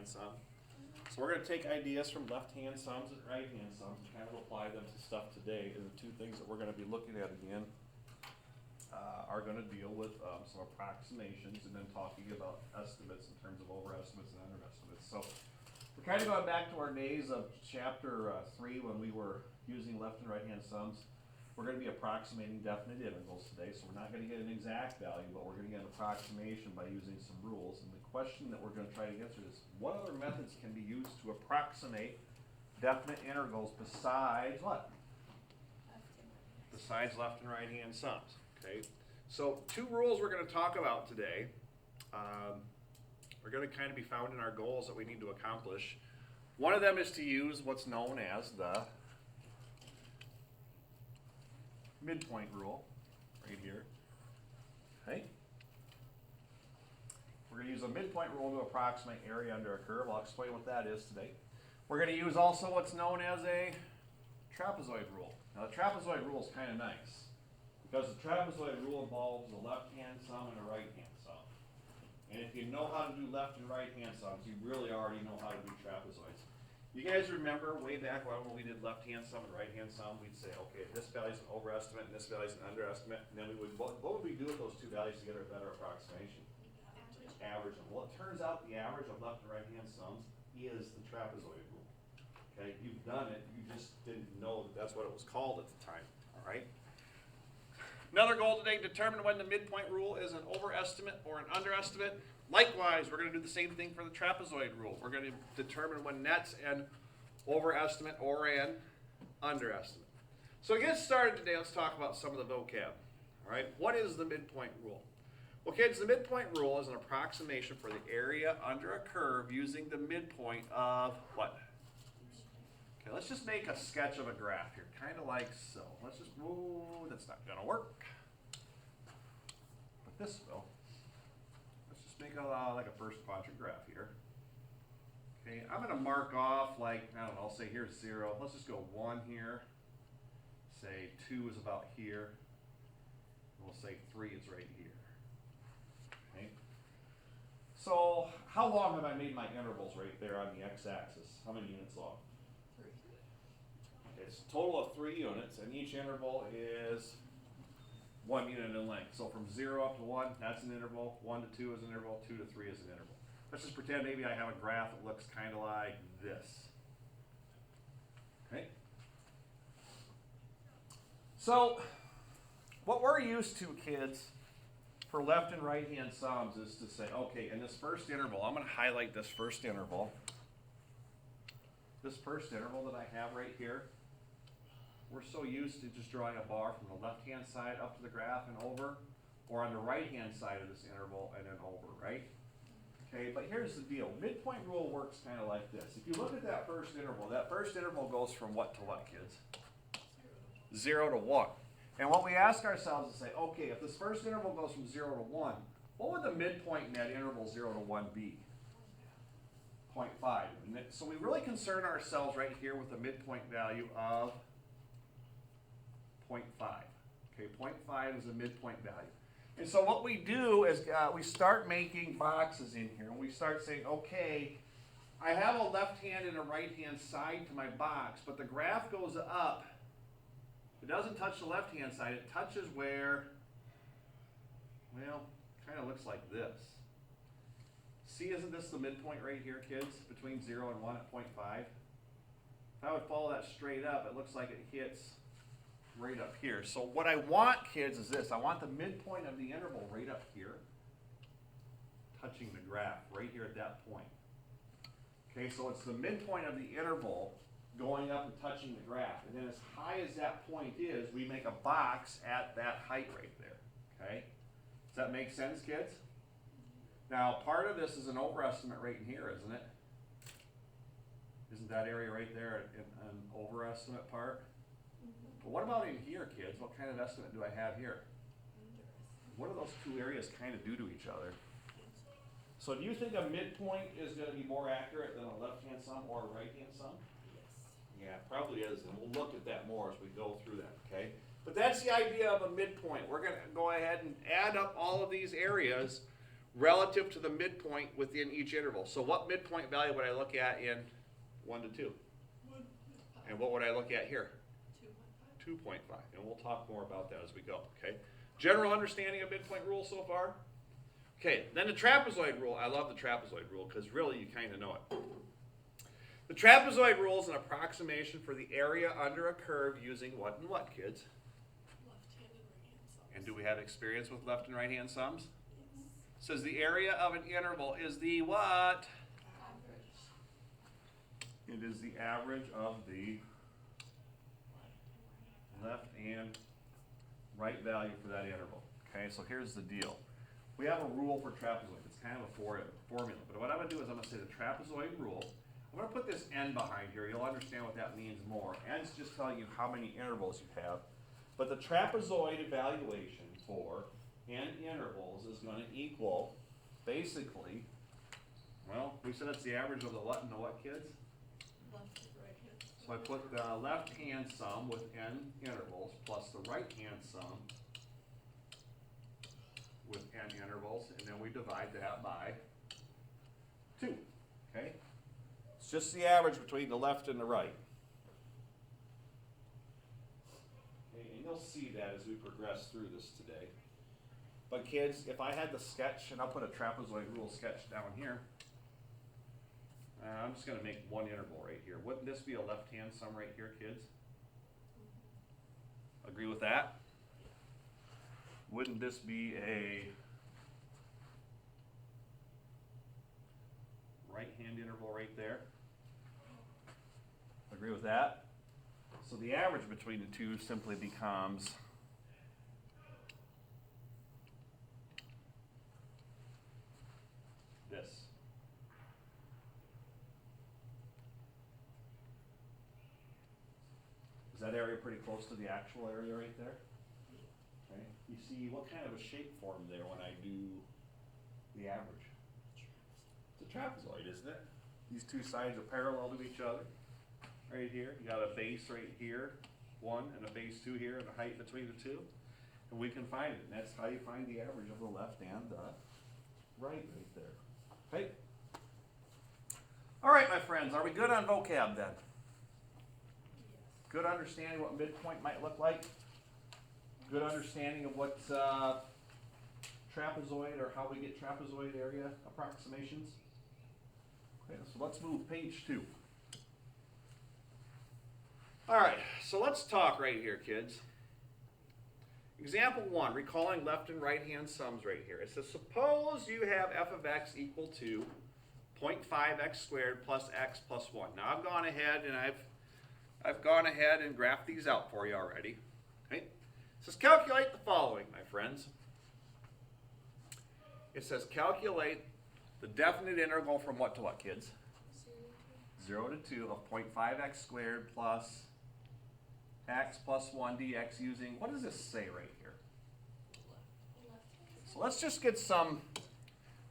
right-hand sum. So we're going to take ideas from left-hand sums and right-hand sums and kind of apply them to stuff today. And the two things that we're going to be looking at again are going to deal with some approximations and then talking about estimates in terms of overestimates and underestimates. So we're kind of going back to our days of chapter 3 when we were using left and right-hand sums. We're going to be approximating definite intervals today, so we're not going to get an exact value, but we're going to get an approximation by using some rules. And the question that we're going to try to answer is, what other methods can be used to approximate definite intervals besides what? Besides left and right-hand sums, okay? So two rules we're going to talk about today are going to kind of be found in our goals that we need to accomplish. One of them is to use what's known as the midpoint rule, right here, okay? We're going to use a midpoint rule to approximate area under a curve. I'll explain what that is today. We're going to use also what's known as a trapezoid rule. Now the trapezoid rule is kind of nice because the trapezoid rule involves a left-hand sum and a right-hand sum. And if you know how to do left and right-hand sums, you really already know how to do trapezoids. You guys remember way back when we did left-hand sum and right-hand sum, we'd say, okay, this value's an overestimate and this value's an underestimate, and then we would, what would we do with those two values to get a better approximation? Average them. Well, it turns out the average of left and right-hand sums is the trapezoid rule. Okay, you've done it, you just didn't know that that's what it was called at the time, all right? Another goal today, determine when the midpoint rule is an overestimate or an underestimate. Likewise, we're going to do the same thing for the trapezoid rule. We're going to determine when that's an overestimate or an underestimate. So to get started today, let's talk about some of the vocab. All right, what is the midpoint rule? Well, kids, the midpoint rule is an approximation for the area under a curve using the midpoint of what? Okay, let's just make a sketch of a graph here, kind of like so. Let's just, whoa, that's not going to work. But this will. Make like a first quadrant graph here. Okay, I'm going to mark off like, I don't know, I'll say here's 0. Let's just go 1 here. Say 2 is about here. We'll say 3 is right here. Okay. So how long have I made my intervals right there on the x-axis? How many units long? 3. Okay, it's a total of 3 units, and each interval is 1 unit in length. So from 0 up to 1, that's an interval. 1 to 2 is an interval. 2 to 3 is an interval. Let's just pretend maybe I have a graph that looks kind of like this. Okay? So what we're used to, kids, for left and right-hand sums is to say, okay, in this first interval, I'm going to highlight this first interval. This first interval that I have right here. We're so used to just drawing a bar from the left-hand side up to the graph and over, or on the right-hand side of this interval and then over, right? Okay, but here's the deal. Midpoint rule works kind of like this. If you look at that first interval goes from what to what, kids? 0 to 1. And what we ask ourselves is say, okay, if this first interval goes from 0 to 1, what would the midpoint in that interval 0 to 1 be? 0.5. So we really concern ourselves right here with the midpoint value of 0.5. Okay, 0.5 is a midpoint value. And so what we do is we start making boxes in here, and we start saying, okay, I have a left hand and a right hand side to my box, but the graph goes up. It doesn't touch the left hand side, it touches where, well, kind of looks like this. See, isn't this the midpoint right here, kids, between 0 and 1 at 0.5? If I would follow that straight up, it looks like it hits right up here. So what I want, kids, is this. I want the midpoint of the interval right up here, touching the graph right here at that point. Okay, so it's the midpoint of the interval going up and touching the graph. And then as high as that point is, we make a box at that height right there. Okay? Does that make sense, kids? Now, part of this is an overestimate right in here, isn't it? Isn't that area right there an overestimate part? But what about in here, kids? What kind of estimate do I have here? What do those two areas kind of do to each other? So do you think a midpoint is going to be more accurate than a left-hand sum or a right-hand sum? Yes. Yeah, it probably is, and we'll look at that more as we go through that, okay? But that's the idea of a midpoint. We're going to go ahead and add up all of these areas relative to the midpoint within each interval. So what midpoint value would I look at in 1 to 2? And what would I look at here? 2.5. And we'll talk more about that as we go, okay? General understanding of midpoint rule so far? Okay, then the trapezoid rule. I love the trapezoid rule because really you kind of know it. The trapezoid rule is an approximation for the area under a curve using what and what, kids? Left-hand and right-hand sums. And do we have experience with left and right-hand sums? Yes. It says the area of an interval is the what? Average. It is the average of the left and right value for that interval. Okay, so here's the deal. We have a rule for trapezoid. It's kind of a formula. But what I'm going to do is I'm going to say the trapezoid rule. I'm going to put this n behind here. You'll understand what that means more. N's just telling you how many intervals you have. But the trapezoid evaluation for n intervals is going to equal, basically, well, we said it's the average of the what and the what, kids? Left and right-hand. So I put the left-hand sum with n intervals plus the right-hand sum with n intervals, and then we divide that by 2, okay? It's just the average between the left and the right. Okay, and you'll see that as we progress through this today. But kids, if I had the sketch, and I'll put a trapezoid rule sketch down here, I'm just going to make one interval right here. Wouldn't this be a left-hand sum right here, kids? Agree with that? Wouldn't this be a right-hand interval right there? Agree with that? So the average between the two simply becomes this. Is that area pretty close to the actual area right there? Okay. You see what kind of a shape form there when I do the average? It's a trapezoid, isn't it? These two sides are parallel to each other. Right here, you got a base right here, 1, and a base 2 here, and a height between the two. And we can find it, and that's how you find the average of the left and the right there. Okay? All right, my friends, are we good on vocab then? Good understanding what midpoint might look like? Good understanding of what trapezoid or how we get trapezoid area approximations? Okay, so let's move page 2. All right, so let's talk right here, kids. Example 1, recalling left and right hand sums right here. It says, suppose you have f of x equal to 0.5x squared plus x plus 1. Now I've gone ahead and I've gone ahead and graphed these out for you already. Okay? It says calculate the following, my friends. It says calculate the definite integral from what to what, kids? 0 to 2 of 0.5x squared plus x plus 1 dx using, what does this say right here? So let's just get some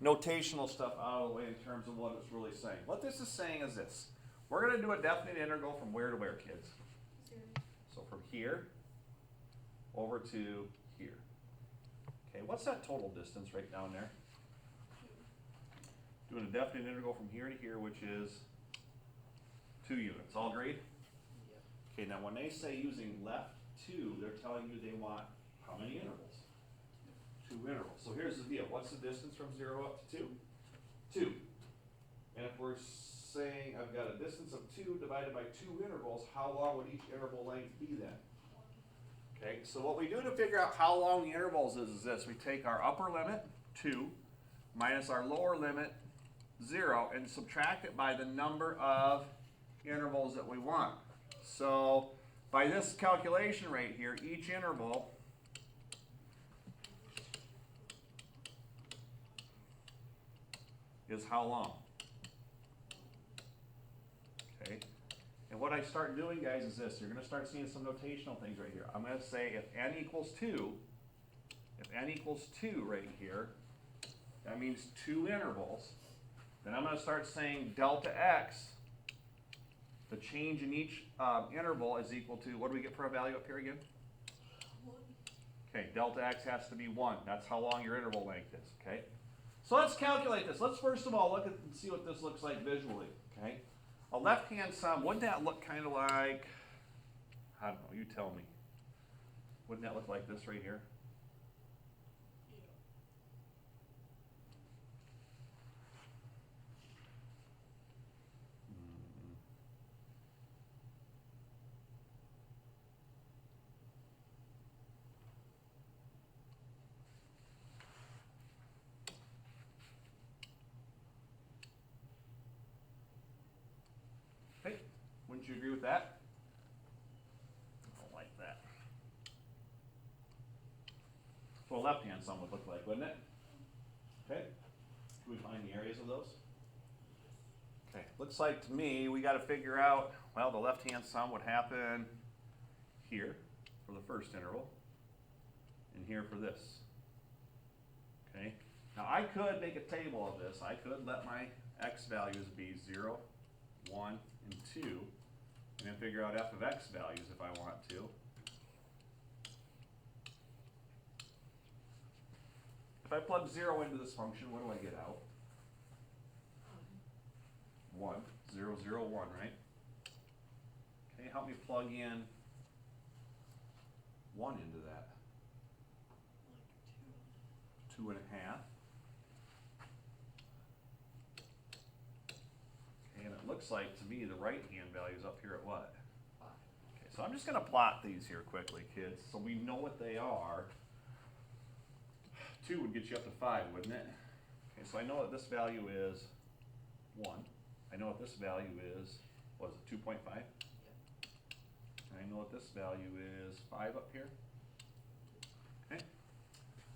notational stuff out of the way in terms of what it's really saying. What this is saying is this. We're going to do a definite integral from where to where, kids? 0. So from here over to here. Okay, what's that total distance right down there? 2. Doing a definite integral from here to here, which is 2 units. All agreed? Yep. Okay, now when they say using left 2, they're telling you they want how many intervals? 2 intervals. So here's the deal. What's the distance from 0 up to 2? 2. And if we're saying I've got a distance of 2 divided by 2 intervals, how long would each interval length be then? Okay, so what we do to figure out how long the intervals is this. We take our upper limit, 2, minus our lower limit, 0, and subtract it by the number of intervals that we want. So by this calculation right here, each interval is how long? Okay. And what I start doing, guys, is this. You're going to start seeing some notational things right here. I'm going to say if n equals 2, right here, that means 2 intervals. Then I'm going to start saying delta x, the change in each interval is equal to, what do we get for a value up here again? 1. Okay, delta x has to be 1. That's how long your interval length is, okay? So let's calculate this. Let's first of all look at and see what this looks like visually, okay? A left-hand sum, wouldn't that look kind of like, I don't know, you tell me. Wouldn't that look like this right here? Yeah. Okay, wouldn't you agree with that? I don't like that. So a left-hand sum would look like, wouldn't it? Okay, can we find the areas of those? Okay, looks like to me we got to figure out, well, the left-hand sum would happen here for the first interval and here for this. Okay, now I could make a table of this. I could let my x values be 0, 1, and 2, and then figure out f of x values if I want to. If I plug 0 into this function, what do I get out? 1, 0, 0, 1, right? Okay, help me plug in 1 into that. Like 2.5. Okay, and it looks like to me the right-hand value is up here at what? 5. Okay, so I'm just going to plot these here quickly, kids, so we know what they are. 2 would get you up to 5, wouldn't it? Okay, so I know that this value is 1. I know what this value is, what is it, 2.5? Yep. And I know what this value is 5 up here. Okay.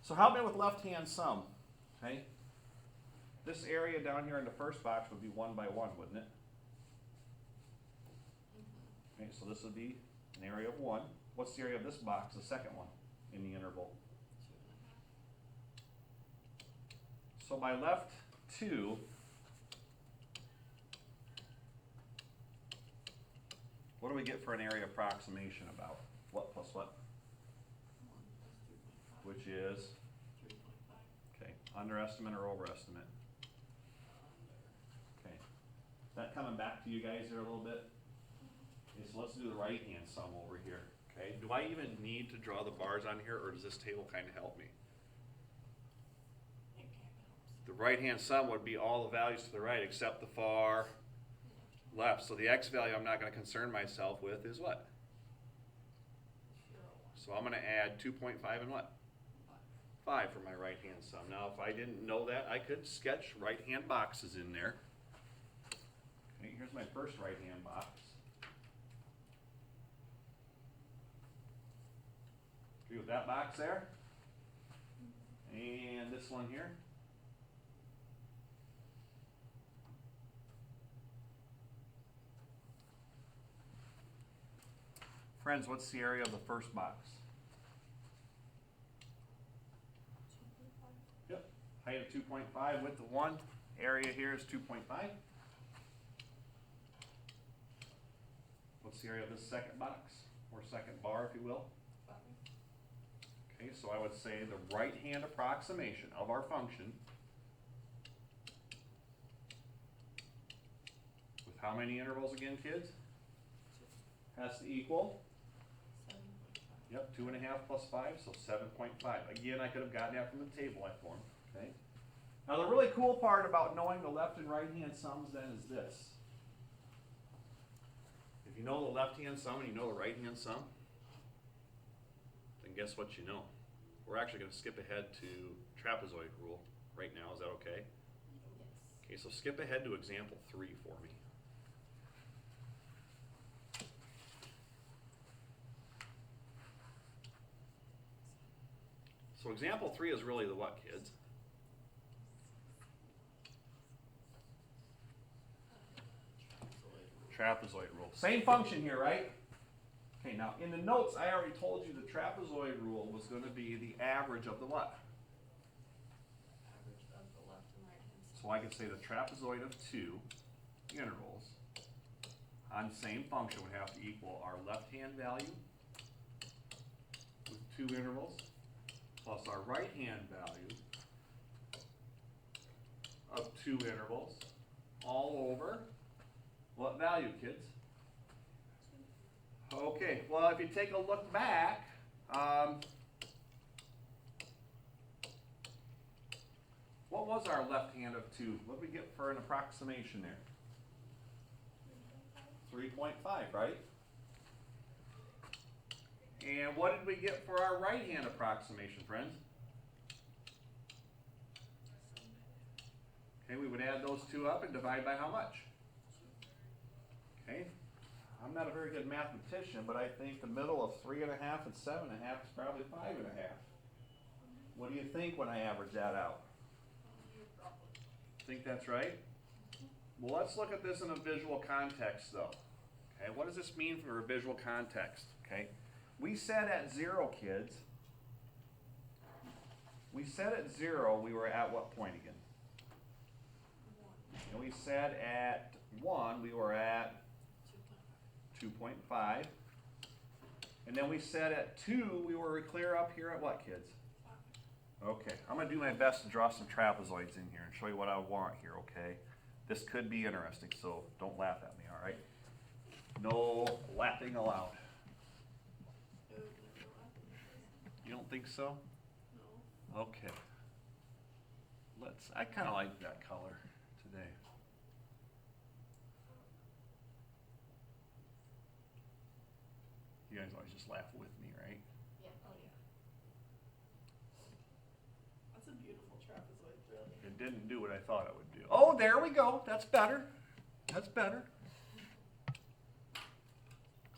So help me with left-hand sum. Okay. This area down here in the first box would be 1 by 1, wouldn't it? Mm-hmm. Okay, so this would be an area of 1. What's the area of this box, the second one, in the interval? 2.5. So by left 2, what do we get for an area approximation about? What plus what? 1 plus 2.5. Which is, 3.5. okay, underestimate or overestimate? Okay. That coming back to you guys there a little bit? Okay, so let's do the right-hand sum over here. Okay, do I even need to draw the bars on here, or does this table kind of help me? It kind of helps. The right-hand sum would be all the values to the right except the far left. So the x value I'm not going to concern myself with is what? 0, 1. So I'm going to add 2.5 and what? 5 for my right-hand sum. Now, if I didn't know that, I could sketch right-hand boxes in there. Okay, here's my first right-hand box. Agree with that box there? And this one here. Friends, what's the area of the first box? 2.5. Yep. Height of 2.5, width of 1. Area here is 2.5. What's the area of this second box, or second bar, if you will? 5. Okay, so I would say the right-hand approximation of our function with how many intervals again, kids? 2. Has to equal, 7.5. yep, 2.5 plus 5, so 7.5. Again, I could have gotten that from the table I formed, okay? Now the really cool part about knowing the left and right-hand sums then is this. If you know the left-hand sum and you know the right-hand sum, then guess what you know? We're actually going to skip ahead to trapezoid rule right now. Is that okay? Yes. Okay, so skip ahead to example 3 for me. So example 3 is really the what, kids? Trapezoid rule. Same function here, right? Okay, now in the notes, I already told you the trapezoid rule was going to be the average of the what? Average of the left and right hand side. So I could say the trapezoid of 2 intervals on same function would have to equal our left-hand value with 2 intervals plus our right-hand value of two intervals all over what value, kids? Okay, well, if you take a look back, what was our left hand of 2? What did we get for an approximation there? 3.5, right? And what did we get for our right hand approximation, friends? Okay, we would add those two up and divide by how much? Okay, I'm not a very good mathematician, but I think the middle of 3.5 and 7.5 is probably 5.5. What do you think when I average that out? Think that's right? Well, let's look at this in a visual context, though. Okay, what does this mean for a visual context? Okay, we said at 0, kids. We said at 0, we were at what point again? And we said at 1, we were at 2.5. And then we said at 2, we were clear up here at what, kids? Okay, I'm going to do my best to draw some trapezoids in here and show you what I want here, okay? This could be interesting, so don't laugh at me, all right? No laughing allowed. You don't think so? No. Okay. I kind of like that color today. You guys always just laugh with me, right? Yeah, oh yeah. That's a beautiful trapezoid, really. It didn't do what I thought it would do. Oh, there we go. That's better. That's better.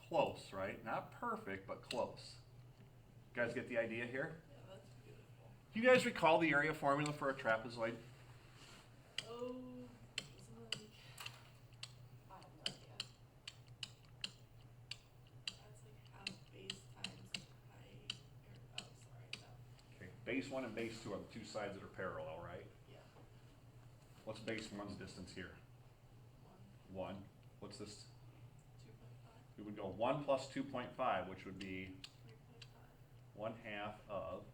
Close, right? Not perfect, but close. You guys get the idea here? Yeah, that's beautiful. Do you guys recall the area formula for a trapezoid? Oh, isn't it like, I have no idea. That's like half base times height, or, oh, sorry, no. Okay, base 1 and base 2 are the two sides that are parallel, right? Yeah, What's base 1's distance here? 1. What's this? 2.5, We would go 1 plus 2.5, which would be 3.5 1/2 of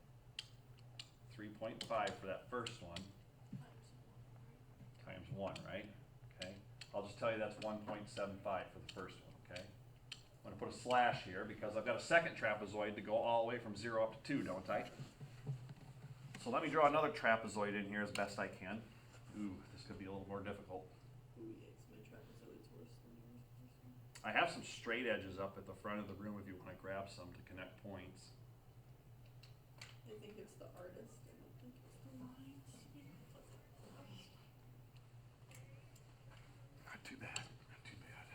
3.5 for that first one times 1, right? times 1, right? Okay. I'll just tell you that's 1.75 for the first one, okay? I'm going to put a slash here because I've got a second trapezoid to go all the way from 0 up to 2, don't I? So let me draw another trapezoid in here as best I can. Ooh, this could be a little more difficult. Ooh, yikes, my trapezoid's worse than yours, person. I have some straight edges up at the front of the room if you want to grab some to connect points. I think it's the artist, I don't think it's the lines. Not too bad, not too bad.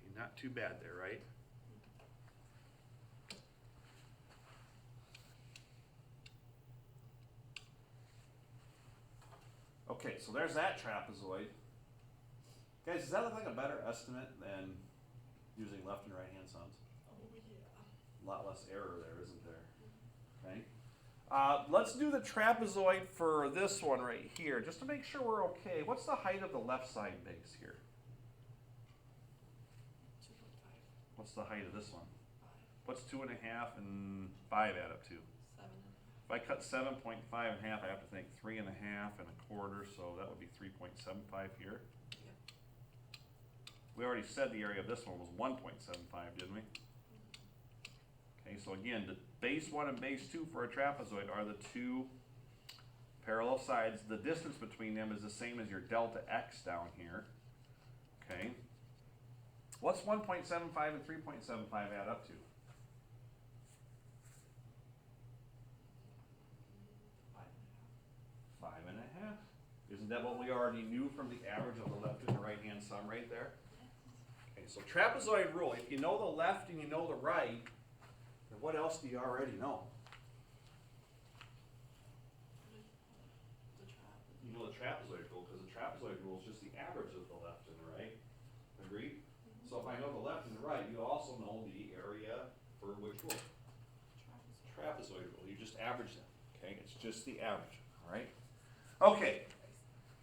Okay, not too bad there, right? Okay, so there's that trapezoid. Guys, does that look like a better estimate than using left and right hand sums? Oh, yeah. A lot less error there, isn't there? Okay. Let's do the trapezoid for this one right here, just to make sure we're okay. What's the height of the left side base here? 2.5, What's the height of this one? 5, What's 2.5 and 5 add up to? 7, If I cut 7.5 in half, I have to think 3.5 and 1/4, so that would be 3.75 here. Yep. We already said the area of this one was 1.75, didn't we? Okay, so again, the base 1 and base 2 for a trapezoid are the two parallel sides. The distance between them is the same as your delta x down here. Okay. What's 1.75 and 3.75 add up to? 5.5. 5.5. Isn't that what we already knew from the average of the left and the right hand sum right there? Okay, so trapezoid rule, if you know the left and you know the right, then what else do you already know? The trapezoid. You know the trapezoid rule, because the trapezoid rule is just the average of the left and the right. Agreed? So if I know the left and the right, you also know the area for which rule? Trapezoid rule. You just average them. Okay, it's just the average. All right. Okay.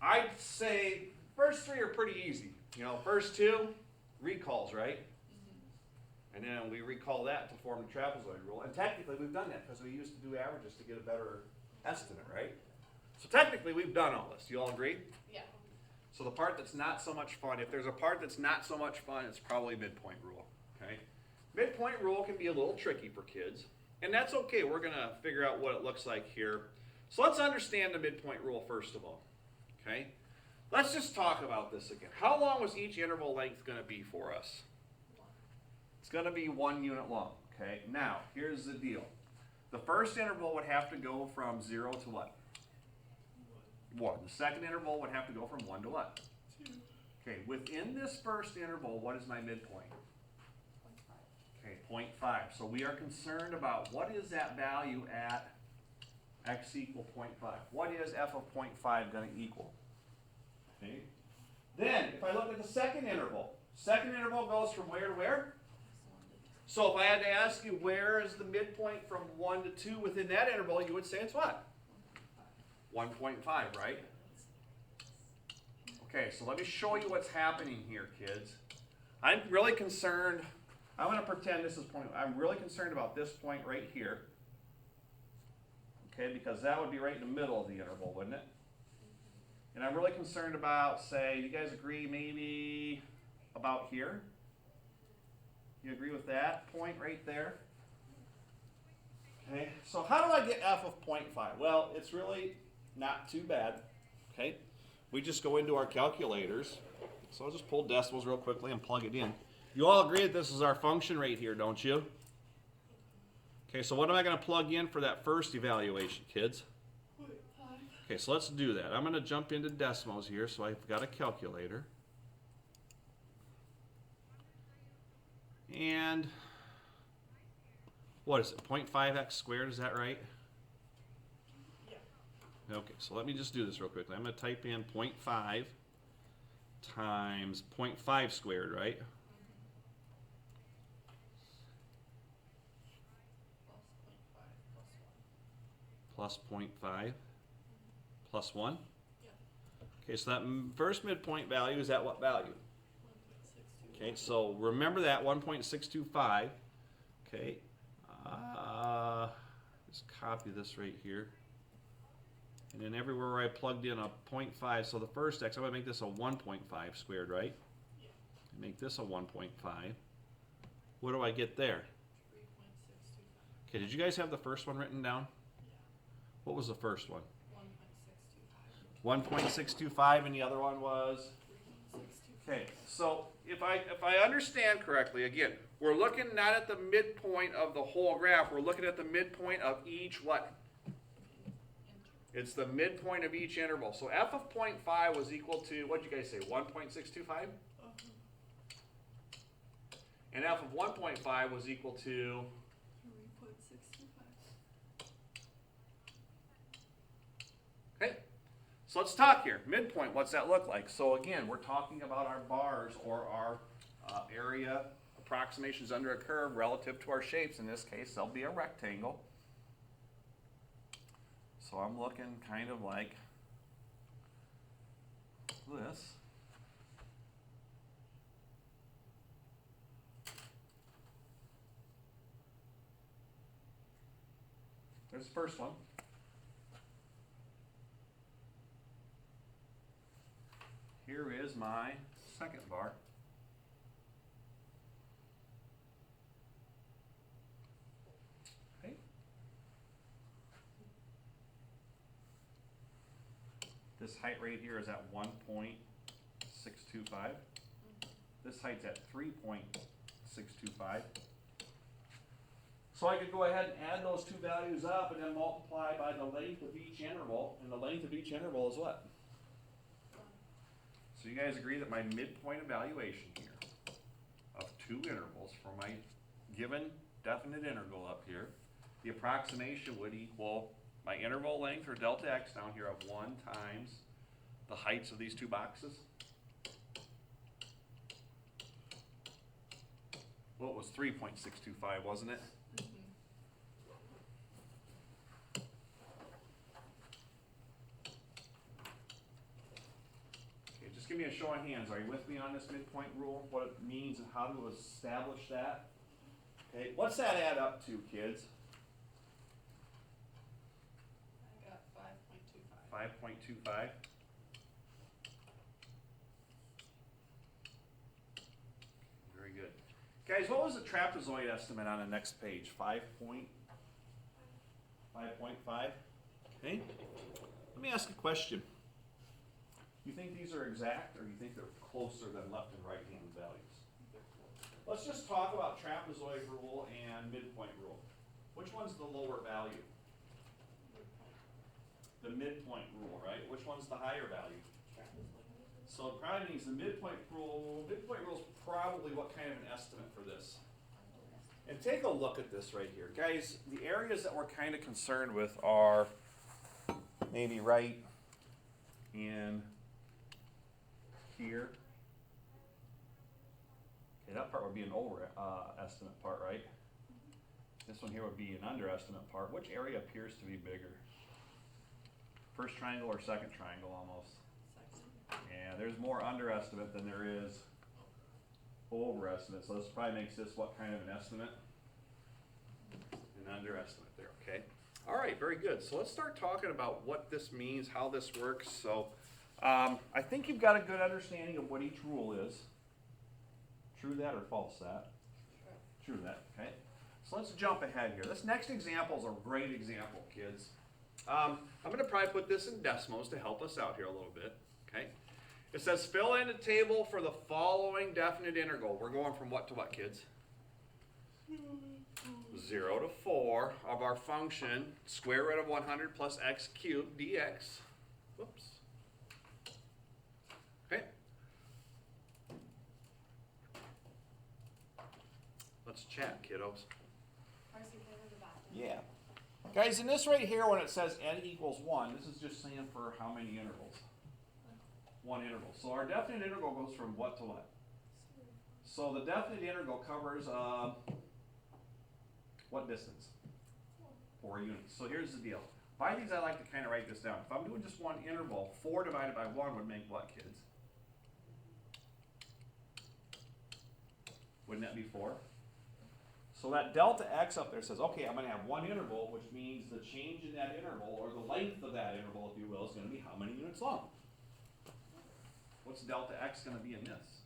I'd say first three are pretty easy. You know, first two recalls, right? Mm-hmm. And then we recall that to form the trapezoid rule. And technically we've done that because we used to do averages to get a better estimate, right? So technically we've done all this. You all agree? Yeah. So the part that's not so much fun, if there's a part that's not so much fun, it's probably midpoint rule, okay? Midpoint rule can be a little tricky for kids, and that's okay. We're gonna figure out what it looks like here. So let's understand the midpoint rule first of all, okay? Let's just talk about this again. How long was each interval length gonna be for us? It's gonna be 1 unit long, okay? Now, here's the deal. The first interval would have to go from 0 to what? 1. The second interval would have to go from 1 to what? 2. Okay, within this first interval, what is my midpoint? 0.5. Okay, 0.5. So we are concerned about what is that value at x equal 0.5. What is f of 0.5 going to equal? Okay. Then, if I look at the second interval goes from where to where? So if I had to ask you where is the midpoint from 1 to 2 within that interval, you would say it's what? 1.5, right? Okay, so let me show you what's happening here, kids. I'm really concerned, I'm going to pretend this is point, I'm really concerned about this point right here. Okay, because that would be right in the middle of the interval, wouldn't it? And I'm really concerned about, say, you guys agree maybe about here? You agree with that point right there? Okay, so how do I get f of 0.5? Well, it's really not too bad, okay? We just go into our calculators. So I'll just pull decimals real quickly and plug it in. You all agree that this is our function right here, don't you? Okay, so what am I going to plug in for that first evaluation, kids? 0.5. Okay, so let's do that. I'm going to jump into decimals here, so I've got a calculator. And what is it, 0.5x squared, is that right? Yeah. Okay, so let me just do this real quickly. I'm going to type in 0.5 times 0.5 squared, right? Plus 0.5 plus 1? Yeah. Okay, so that first midpoint value is at what value? 1.625. Okay, so remember that, 1.625. Okay, just copy this right here. And then everywhere where I plugged in a 0.5, so the first x, I'm going to make this a 1.5 squared, right? Yeah. Make this a 1.5. What do I get there? 3.625. Okay, did you guys have the first one written down? Yeah. What was the first one? 1.625. 1.625, and the other one was? 3.625. Okay, so if I understand correctly, again, we're looking not at the midpoint of the whole graph, we're looking at the midpoint of each what? It's the midpoint of each interval. So f of 0.5 was equal to, what did you guys say, 1.625? And f of 1.5 was equal to? 3.625. Okay, so let's talk here. Midpoint, what's that look like? So again, we're talking about our bars or our area approximations under a curve relative to our shapes. In this case, they'll be a rectangle. So I'm looking kind of like this. There's the first one. Here is my second bar. Okay. This height right here is at 1.625. This height's at 3.625. So I could go ahead and add those two values up and then multiply by the length of each interval. And the length of each interval is what? So you guys agree that my midpoint evaluation here of two intervals for my given definite interval up here, the approximation would equal my interval length, or delta x down here, of 1 times the heights of these two boxes. Well, it was 3.625, wasn't it? Okay, just give me a show of hands. Are you with me on this midpoint rule? What it means and how to establish that? Okay, what's that add up to, kids? I got 5.25. 5.25. Very good. Guys, what was the trapezoid estimate on the next page? 5.5? Okay. Let me ask a question. You think these are exact, or you think they're closer than left and right hand values? Let's just talk about trapezoid rule and midpoint rule. Which one's the lower value? The midpoint rule, right? Which one's the higher value? So it probably means the midpoint rule is probably what kind of an estimate for this? And take a look at this right here. Guys, the areas that we're kind of concerned with are maybe right in here. Okay, that part would be an over estimate part, right? This one here would be an underestimate part. Which area appears to be bigger? First triangle or second triangle almost? Second. Yeah, there's more underestimate than there is overestimate. So this probably makes this what kind of an estimate? An underestimate there, okay? All right, very good. So let's start talking about what this means, how this works. So I think you've got a good understanding of what each rule is. True that or false that? True that, okay. So let's jump ahead here. This next example is a great example, kids. I'm going to probably put this in decimals to help us out here a little bit, okay? It says fill in a table for the following definite integral. We're going from what to what, kids? 0 to 4 of our function, square root of 100 plus x cubed dx. Whoops. Okay. Let's chat, kiddos. Yeah. Guys, in this right here, when it says n equals 1, this is just saying for how many intervals? One interval. So our definite integral goes from what to what? So the definite integral covers what distance? 4 units. So here's the deal. By these, I like to kind of write this down. If I'm doing just one interval, 4 divided by 1 would make what, kids? Wouldn't that be 4? So that delta x up there says, okay, I'm going to have one interval, which means the change in that interval, or the length of that interval, if you will, is going to be how many units long? What's delta x going to be in this?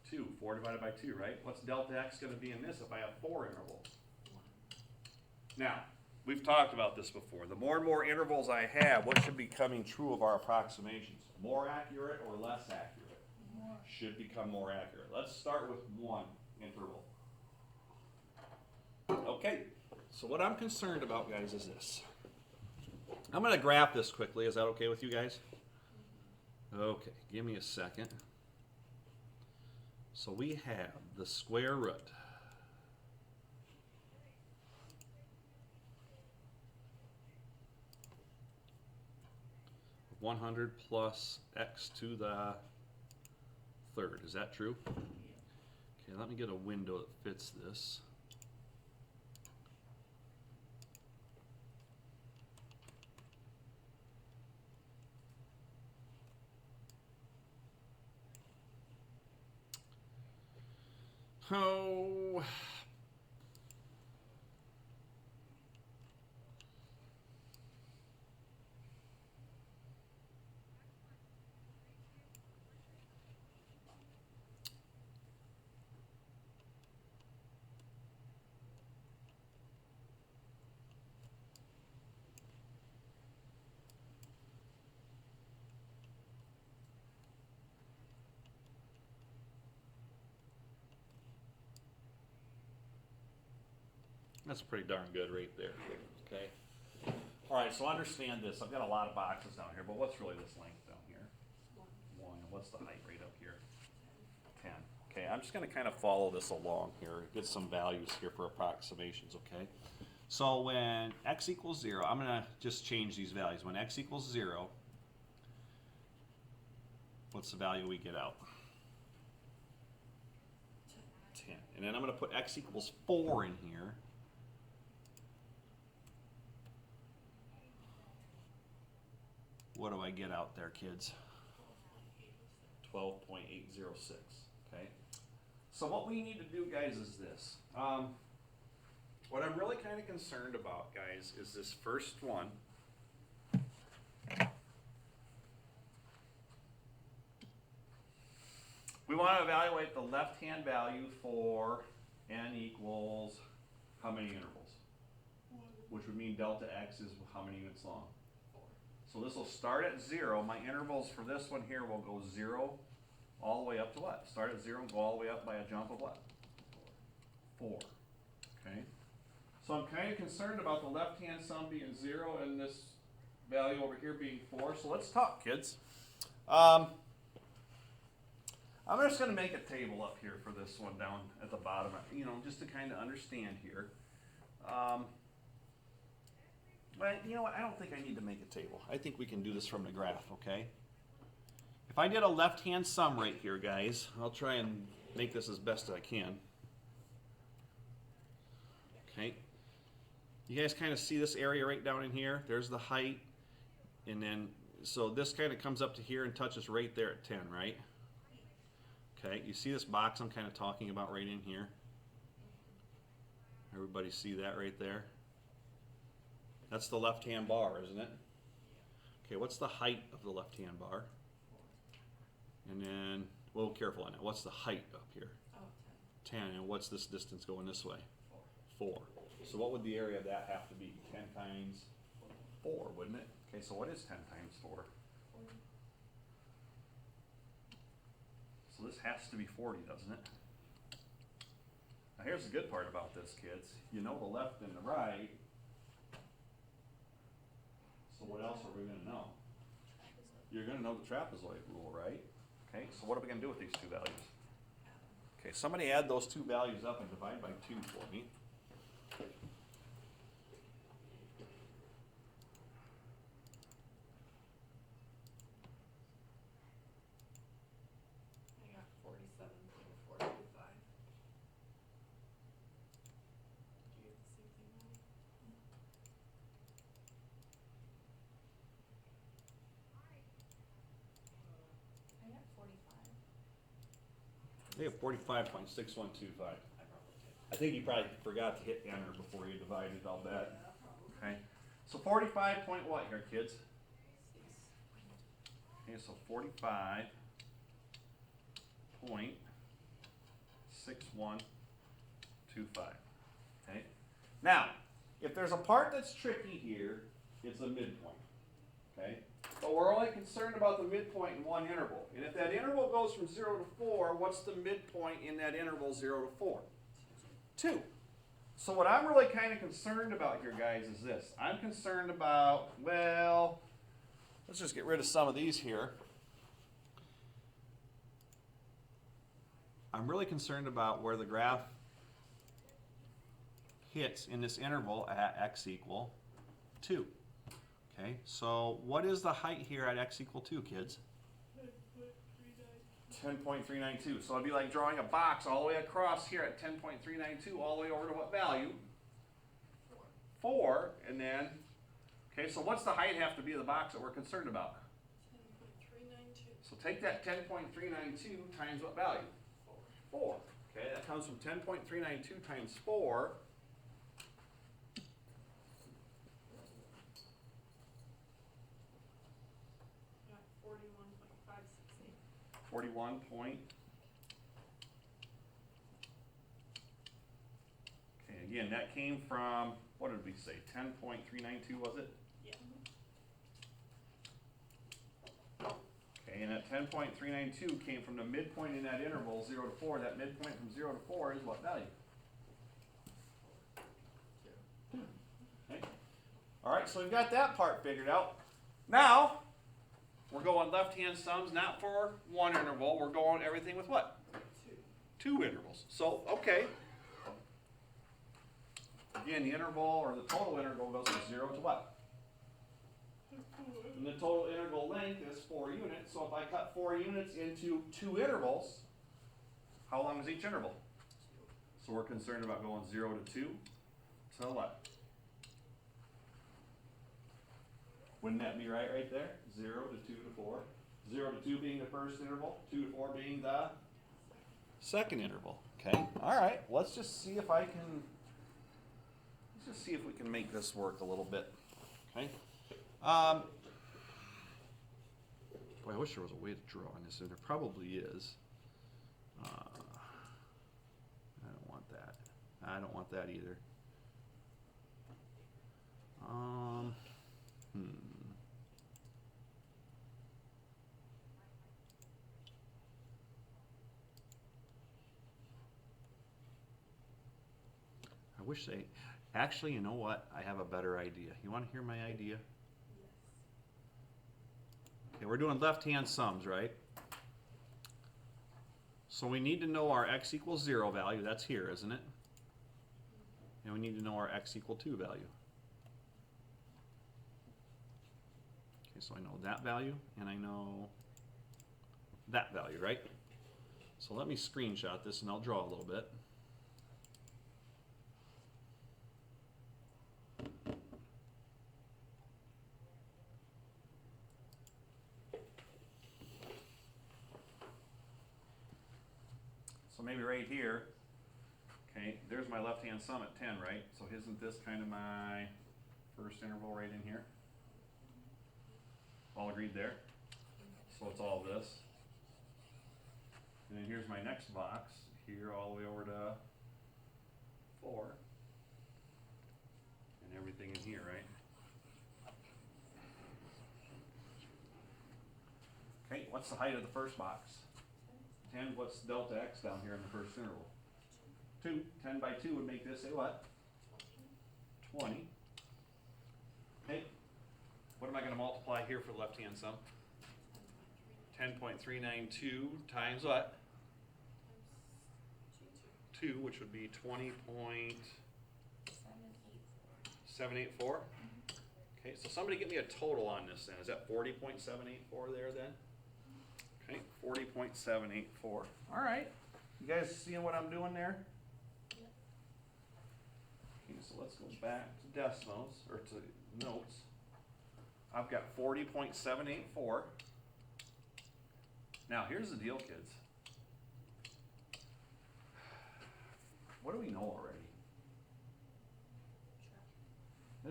2. 4 divided by 2, right? What's delta x going to be in this if I have 4 intervals? 1. Now, we've talked about this before. The more and more intervals I have, what should be coming true of our approximations? More accurate or less accurate? Should become more accurate. Let's start with one interval. Okay, so what I'm concerned about, guys, is this. I'm going to graph this quickly. Is that okay with you guys? Okay, give me a second. So we have the square root of 100 plus x to the third. Is that true? Okay, let me get a window that fits this. Oh. That's pretty darn good right there, okay? All right, so understand this. I've got a lot of boxes down here, but what's really this length down here? 1. And what's the height right up here? 10. Okay, I'm just going to kind of follow this along here, get some values here for approximations, okay? So when x equals 0, I'm going to just change these values. When x equals 0, what's the value we get out? 10. And then I'm going to put x equals 4 in here. What do I get out there, kids? 12.806, okay? So what we need to do, guys, is this. What I'm really kind of concerned about, guys, is this first one. We want to evaluate the left-hand value for n equals how many intervals? Which would mean delta x is how many units long? 4. So this will start at 0. My intervals for this one here will go 0 all the way up to what? Start at 0 and go all the way up by a jump of what? 4. Okay. So I'm kind of concerned about the left-hand sum being 0 and this value over here being 4. So let's talk, kids. I'm just going to make a table up here for this one down at the bottom, you know, just to kind of understand here. But you know what, I don't think I need to make a table. I think we can do this from the graph, okay? If I did a left-hand sum right here, guys, I'll try and make this as best I can. Okay. You guys kind of see this area right down in here? There's the height. And then, so this kind of comes up to here and touches right there at 10, right? Okay, you see this box I'm kind of talking about right in here? Everybody see that right there? That's the left-hand bar, isn't it? Okay, what's the height of the left-hand bar? And then, well, careful on it. What's the height up here? Oh, 10. And what's this distance going this way? 4. 4. So what would the area of that have to be? 10 times 4, wouldn't it? Okay, so what is 10 times 4? 40. So this has to be 40, doesn't it? Now here's the good part about this, kids. You know the left and the right. So what else are we going to know? You're going to know the trapezoid rule, right? Okay, so what are we going to do with these two values? Okay, somebody add those two values up and divide by 2 for me. I got 47.425. Do you have the same thing, Molly? I got 45. They have 45.6125. I probably did. I think you probably forgot to hit enter before you divided all that. Yeah, probably. Okay, so 45 point what here, kids? 6. Okay, so 45.6125. Okay, now if there's a part that's tricky here, it's a midpoint. Okay, but we're only concerned about the midpoint in one interval. And if that interval goes from 0 to 4, what's the midpoint in that interval 0 to 4? 2. So what I'm really kind of concerned about here, guys, is this. I'm concerned about, well, let's just get rid of some of these here. I'm really concerned about where the graph hits in this interval at x equal 2. Okay, so what is the height here at x equal 2, kids? 10.392. So it'd be like drawing a box all the way across here at 10.392 all the way over to what value? 4. And then, okay, so what's the height have to be of the box that we're concerned about? 10.392. So take that 10.392 times what value? 4. Okay, that comes from 10.392 times 4. Got 41.568. 41 point. Okay, again, that came from, what did we say, 10.392 was it? Yeah. Okay, and that 10.392 came from the midpoint in that interval, 0 to 4. That midpoint from 0 to 4 is what value? 2. Okay. All right, so we've got that part figured out. Now, we're going left-hand sums, not for one interval. We're going everything with what? 2 intervals. So, okay. Again, the interval or the total interval goes from 0 to what? And the total integral length is 4 units. So if I cut 4 units into 2 intervals, how long is each interval? So we're concerned about going 0 to 2 to what? Wouldn't that be right there? 0 to 2 to 4. 0 to 2 being the first interval, 2 to 4 being the second interval. Okay, all right, let's just see if I can, let's just see if we can make this work a little bit, okay? Boy, I wish there was a way to draw on this, and there probably is. I don't want that. I don't want that either. I wish they, actually, you know what? I have a better idea. You want to hear my idea? Yes. Okay, we're doing left-hand sums, right? So we need to know our x equals 0 value. That's here, isn't it? And we need to know our x equal 2 value. Okay, so I know that value, and I know that value, right? So let me screenshot this, and I'll draw a little bit. So maybe right here, okay, there's my left-hand sum at 10, right? So isn't this kind of my first interval right in here? All agreed there? So it's all this. And then here's my next box, here all the way over to 4. And everything in here, right? Okay, what's the height of the first box? 10, what's delta x down here in the first interval? 2. 10 by 2 would make this a what? 20. Okay, what am I going to multiply here for the left-hand sum? 10.392 times what? 2, which would be 20.784. Okay, so somebody get me a total on this then. Is that 40.784 there then? Okay, 40.784. All right. You guys seeing what I'm doing there? Yep. Okay, so let's go back to decimals, or to notes. I've got 40.784. Now, here's the deal, kids. What do we know already?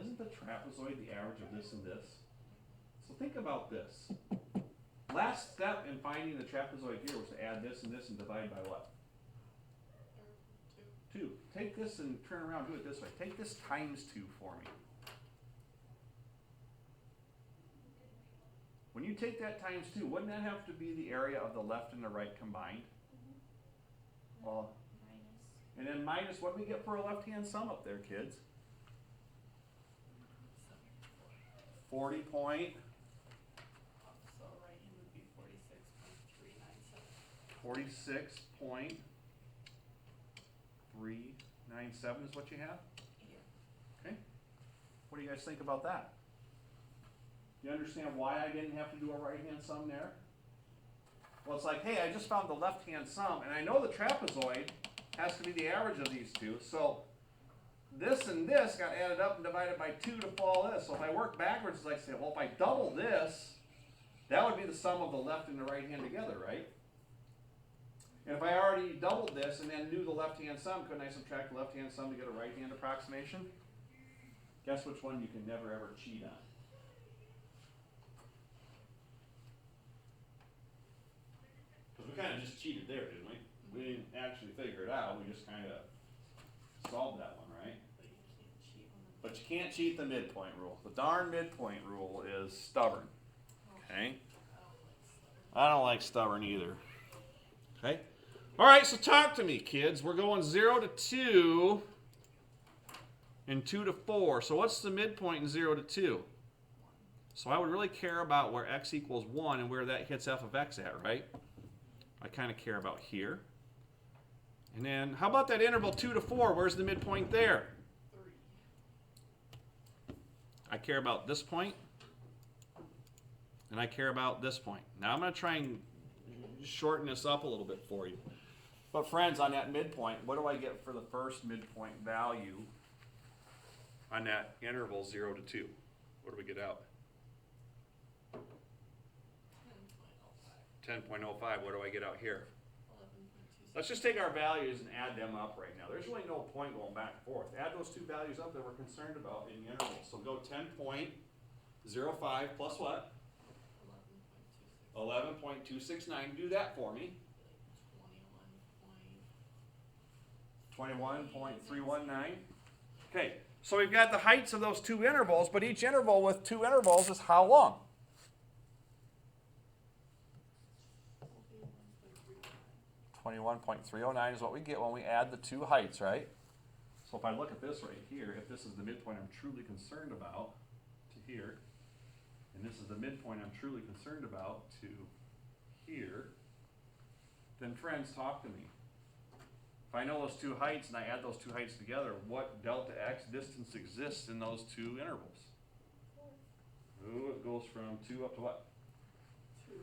Isn't the trapezoid the average of this and this? So think about this. Last step in finding the trapezoid here was to add this and this and divide by what? 2. Take this and turn around, do it this way. Take this times 2 for me. When you take that times 2, wouldn't that have to be the area of the left and the right combined? Well, Minus. and then minus what do we get for a left-hand sum up there, kids? 40 point. So right hand would be 46.397. 46.397 is what you have? Yeah. Okay. What do you guys think about that? You understand why I didn't have to do a right-hand sum there? Well, it's like, hey, I just found the left-hand sum, and I know the trapezoid has to be the average of these two, so this and this got added up and divided by 2 to fall this. So if I work backwards, it's like say, well, if I double this, that would be the sum of the left and the right hand together, right? And if I already doubled this and then knew the left-hand sum, couldn't I subtract the left-hand sum to get a right-hand approximation? Guess which one you can never ever cheat on? Because we kind of just cheated there, didn't we? We didn't actually figure it out, we just kind of solved that one, right? But you can't cheat on the. But you can't cheat the midpoint rule. The darn midpoint rule is stubborn. Okay? I don't like stubborn either. Okay? All right, so talk to me, kids. We're going 0 to 2 and 2 to 4. So what's the midpoint in 0 to 2? So I would really care about where x equals 1 and where that hits f of x at, right? I kind of care about here. And then how about that interval 2 to 4? Where's the midpoint there? 3. I care about this point. And I care about this point. Now I'm going to try and shorten this up a little bit for you. But friends, on that midpoint, what do I get for the first midpoint value on that interval 0 to 2? What do we get out? 10.05. 10.05. What do I get out here? let's just take our values and add them up right now. There's really no point going back and forth. Add those two values up that we're concerned about in the interval. So go 10.05 plus what? 11.269. Do that for me. 21.319. Okay, so we've got the heights of those two intervals, but each interval with two intervals is how long? 21.309 is what we get when we add the two heights, right? So if I look at this right here, if this is the midpoint I'm truly concerned about to here, and this is the midpoint I'm truly concerned about to here, then friends, talk to me. If I know those two heights and I add those two heights together, what delta x distance exists in those two intervals? Ooh, it goes from 2 up to what? 2.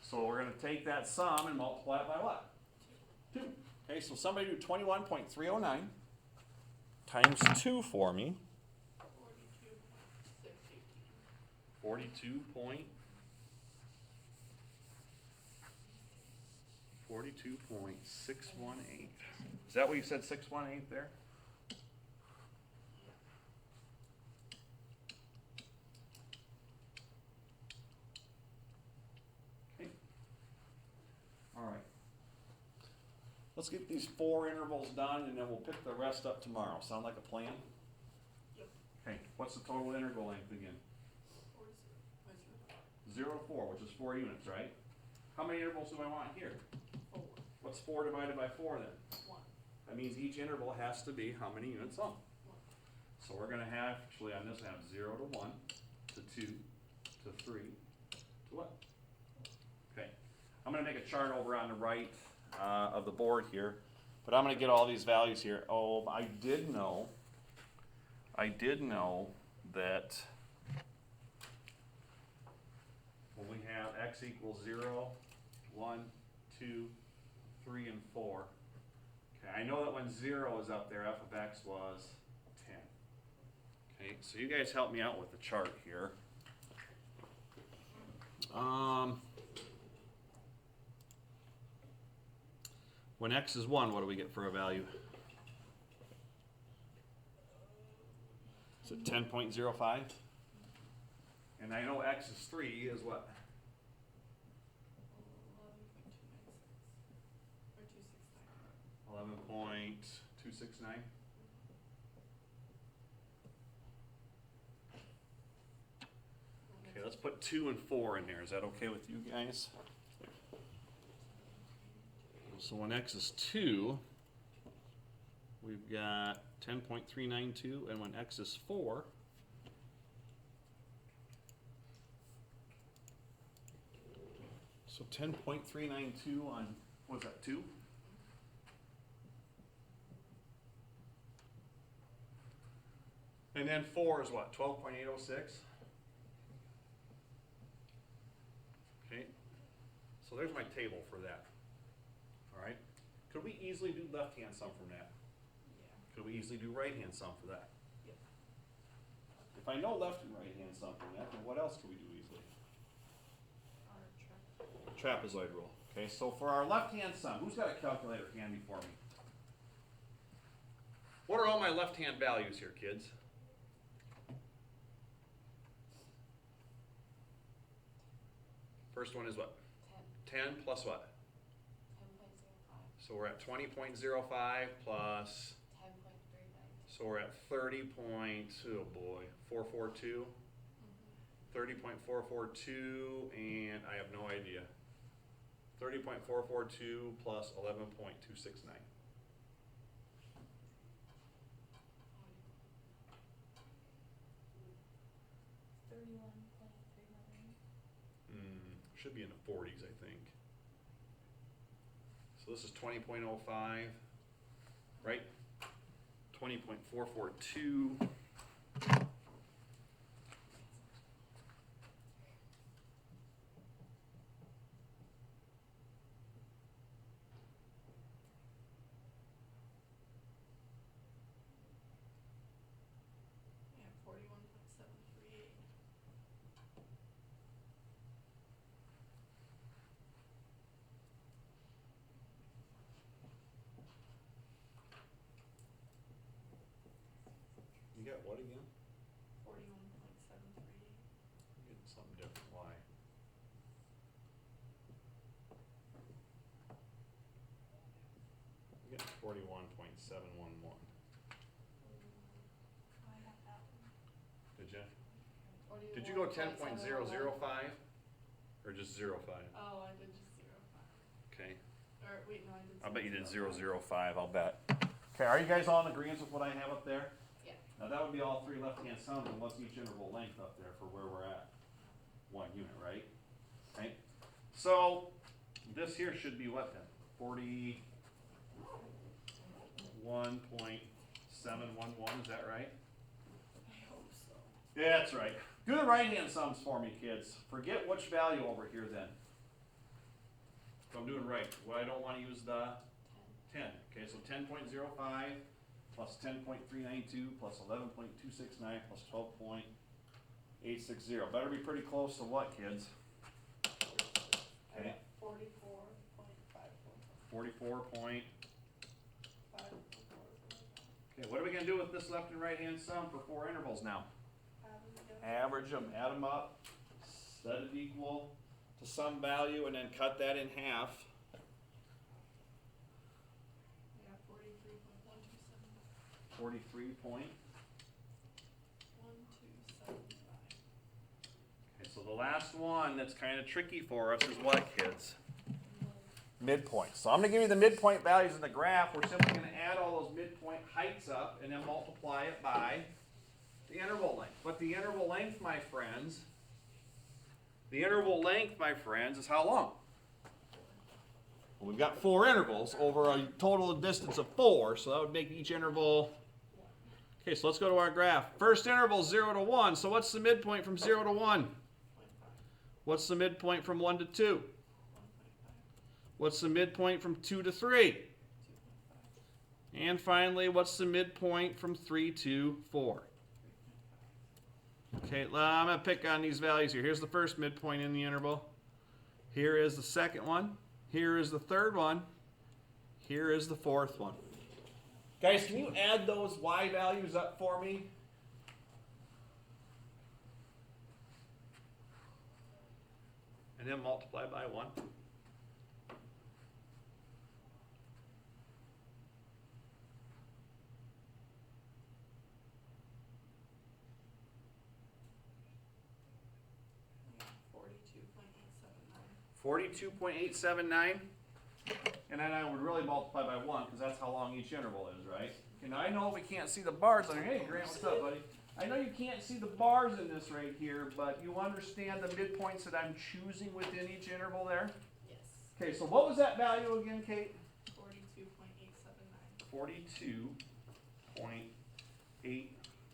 So we're going to take that sum and multiply it by what? 2. Okay, so somebody do 21.309 times 2 for me. 42.618. 42.618. Is that what you said, 618 there? Okay. All right. Let's get these 4 intervals done and then we'll pick the rest up tomorrow. Sound like a plan? Yep. Okay, what's the total integral length again? 0 to 4, which is 4 units, right? How many intervals do I want here? 4. What's 4 divided by 4 then? 1. That means each interval has to be how many units long? 1. So we're going to have, actually on this, have 0 to 1, to 2, to 3, to what? Okay. I'm going to make a chart over on the right of the board here, but I'm going to get all these values here. Oh, I did know that when we have x equals 0, 1, 2, 3, and 4, okay, I know that when 0 is up there, f of x was 10. Okay, so you guys help me out with the chart here. When x is 1, what do we get for a value? Is it 10.05? And I know x is 3 is what? 11.269. Okay, let's put 2 and 4 in there. Is that okay with you guys? So when x is 2, we've got 10.392, and when x is 4, so 10.392 on, what's that, 2? And then 4 is what, 12.806? Okay, so there's my table for that. All right, could we easily do left-hand sum from that? Yeah. Could we easily do right-hand sum for that? Yep. If I know left and right-hand sum from that, then what else could we do easily? Trapezoid rule. Okay, so for our left-hand sum, who's got a calculator handy for me? What are all my left-hand values here, kids? First one is what? 10 plus what? 10.05. So we're at 20.05 plus, 10.39. so we're at 30 point, oh boy, 442. 30.442, and I have no idea. 30.442 plus 11.269. Should be in the 40s, I think. So this is 20.05, right? 20.442. Yeah, 41.738. get what again? 41.73. I'm getting something different, why? I'm getting 41.711. I have that one. Did you? Did you go 10.005? Or just 05? Oh, I did just 05. Okay. Or wait, no, I did. I bet you did 005. 005, I'll bet. Okay, are you guys all in agreement with what I have up there? Yeah. Now that would be all three left-hand sums, and what's each interval length up there for where we're at? 1 unit, right? Okay. So this here should be what then? 41.711, is that right? I hope so. Yeah, that's right. Do the right-hand sums for me, kids. Forget which value over here then. If I'm doing right, well, I don't want to use the 10. Okay, so 10.05 plus 10.392 plus 11.269 plus 12.860. Better be pretty close to what, kids? I Okay. got 44.544. 44 point. 544. Okay, what are we going to do with this left and right-hand sum for 4 intervals now? Average them. Average them, add them up, set it equal to some value, and then cut that in half. I got 43.127. 43 point. 1275. Okay, so the last one that's kind of tricky for us is what, kids? Midpoint. So I'm going to give you the midpoint values in the graph. We're simply going to add all those midpoint heights up and then multiply it by the interval length. But the interval length, my friends, is how long? Well, we've got 4 intervals over a total distance of 4, so that would make each interval. Okay, so let's go to our graph. First interval 0 to 1. So what's the midpoint from 0 to 1? 0.5. What's the midpoint from 1 to 2? 1.5. What's the midpoint from 2 to 3? 2.5. And finally, what's the midpoint from 3 to 4? Okay, I'm going to pick on these values here. Here's the first midpoint in the interval. Here is the second one. Here is the third one. Here is the fourth one. Guys, can you add those y values up for me? And then multiply by 1. I got 42.879. 42.879. And then I would really multiply by 1 because that's how long each interval is, right? And I know we can't see the bars. Hey, Grant, what's up, buddy? I know you can't see the bars in this right here, but you understand the midpoints that I'm choosing within each interval there? Yes. Okay, so what was that value again, Kate? 42.879. 42.879.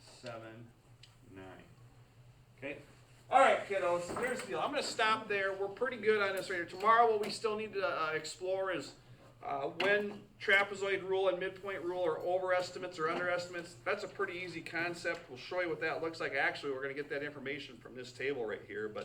Okay. All right, kiddos, here's the deal. I'm going to stop there. We're pretty good on this right here. Tomorrow, what we still need to explore is when trapezoid rule and midpoint rule are overestimates or underestimates. That's a pretty easy concept. We'll show you what that looks like. Actually, we're going to get that information from this table right here. But